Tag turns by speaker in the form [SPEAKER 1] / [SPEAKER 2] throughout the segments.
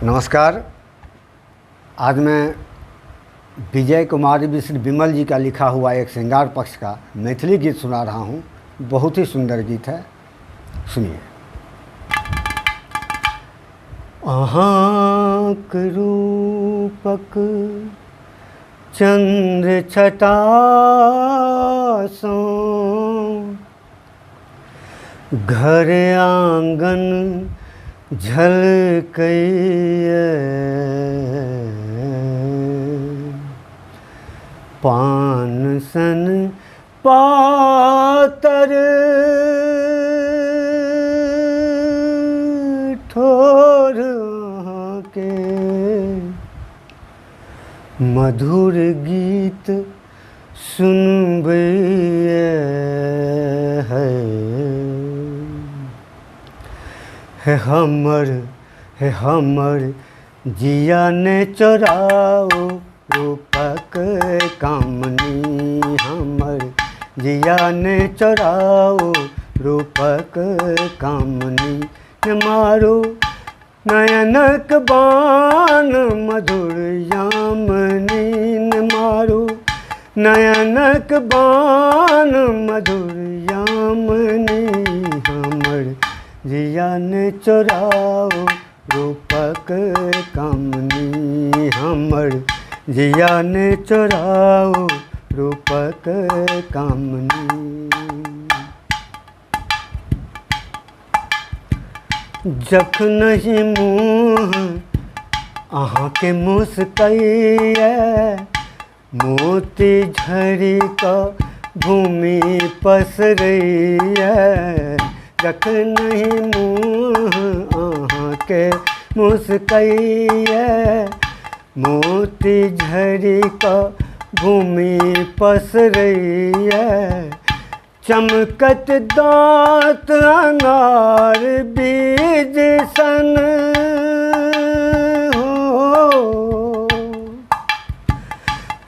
[SPEAKER 1] नमस्कार। आज मैं विजय कुमार मिश्र विमल जी का लिखा हुआ एक श्रृंगार पक्ष का मैथिली गीत सुना रहा हूँ। बहुत ही सुंदर गीत है, सुनिए। अहाँक रूपक चंद्र छटा सँ घर आंगन झलकैए, पान सन पातर ठोर के मधुर गीत सुनबैए है हमर जिया ने चोराओ रूपक कामनी, हमर जिया ने चोराओ रूपक कामनी। न मारो नयनक बाण मधुर यामिनी, न मारो नयनक बाण मधुर यामिनी। हमर जिया ने चोराओ रूपक कामनी, हमर जिया ने चोराओ रूपक कामनी। जखनहि मुँह अहाँके मुस्कैए, मोती झड़ी कऽ भूमि पसरैए। जखनहि मुँह अहाँके मुस्कैए, मोती झड़ी कऽ भूमि पसरैए। चमकत दाँत अनार बीज सन हो,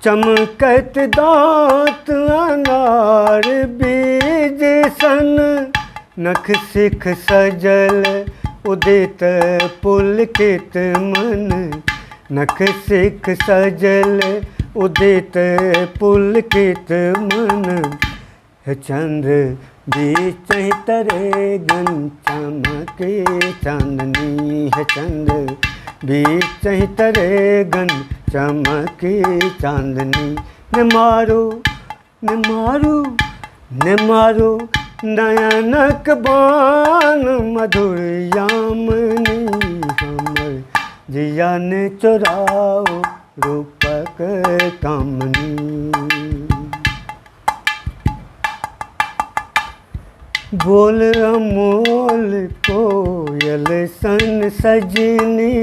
[SPEAKER 1] चमकत दाँत अनार बीज सन। नख सिख सजल उदित पुलकित मन, नख सिख सजल उदित पुलकित मन। है चंद्र बीच तरे गन चमके चांदनी, है चंद्र बीच तरे गन चमके चांदनी। न मारो न मारो न मारो नयनक बाण मधुर यामिनी, हमर जिया ने चोराओ रूपक कामनी। बोल अमोल कोयल सन सजनी,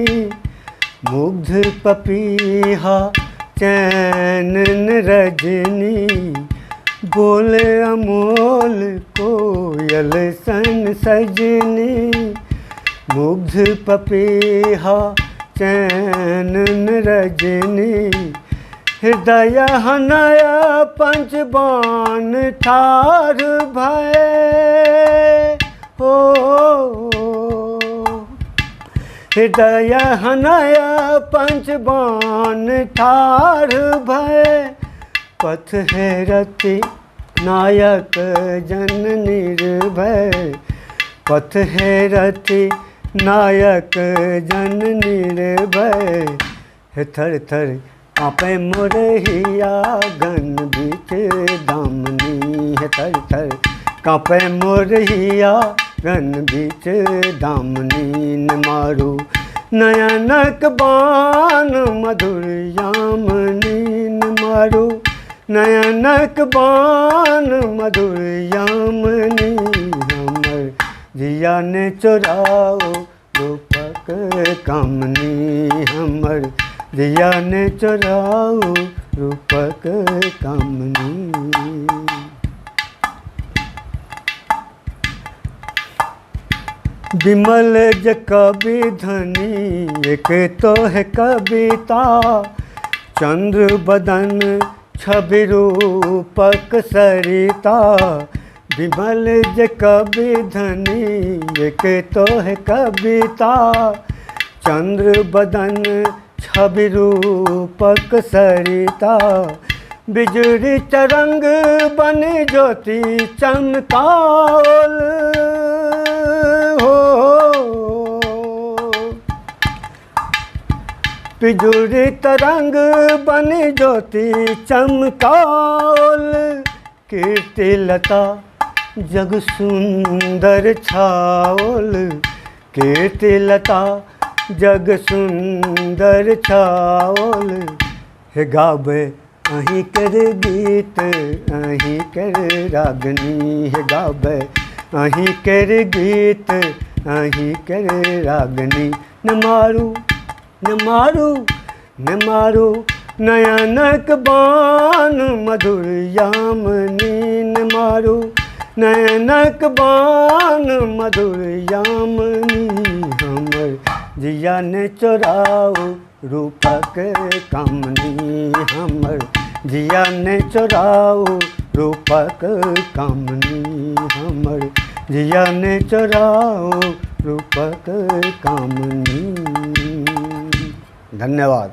[SPEAKER 1] मुग्ध पपीहा चैन रजनी। बोल अमोल कोयल सन सजनी, मुग्ध पपीहा चैन रजनी। हृदय हनय पंचबान ठार भय हो, हृदय हनय पंचबान ठार भय। पथ हेरति नायक जन निर्भय, पथ हेरति नायक जन निर्भय। थर थर काँपे मोरहिया गन बीच दामनी, है थर थर काँपे मोरहिया गन बीच दामनी। न मारो नयनक बाण मधुर यामिनी, न मारो नयनक बाण मधुर यामिनी। हमर जिया ने चोराओ रूपक कामनी, हमर जिया ने चोराओ रूपक कामनी। विमल ज कवि धनी एक तो है कविता, चंद्र बदन छवि रूपक सरिता। विमल ज कवि धनी एक तो है कविता, चंद्र बदन छवि रूपक सरिता, बिजुरी तरंग बन ज्योति चमकाओल हो। बिजुरी तरंग बन ज्योति चमकाओल, कीर्ति लता जग सुंदर छाओल, कीर्ति लता जग सुंदर छाओल। हे गावे अहीं कर गीत अहीं कर रागनी, हे गावे अहीं कर गीत अहीं कर रागनी। न मारू न मारू न मारू नयनक बाण मधुर यामिनी, न मारू नयनक बाण मधुर यामिनी। हमर जिया ने चोराओ रूपक कामनी, हमर जिया ने चोराओ रूपक कामनी, हमर जिया ने चोराओ रूपक कामनी। धन्यवाद।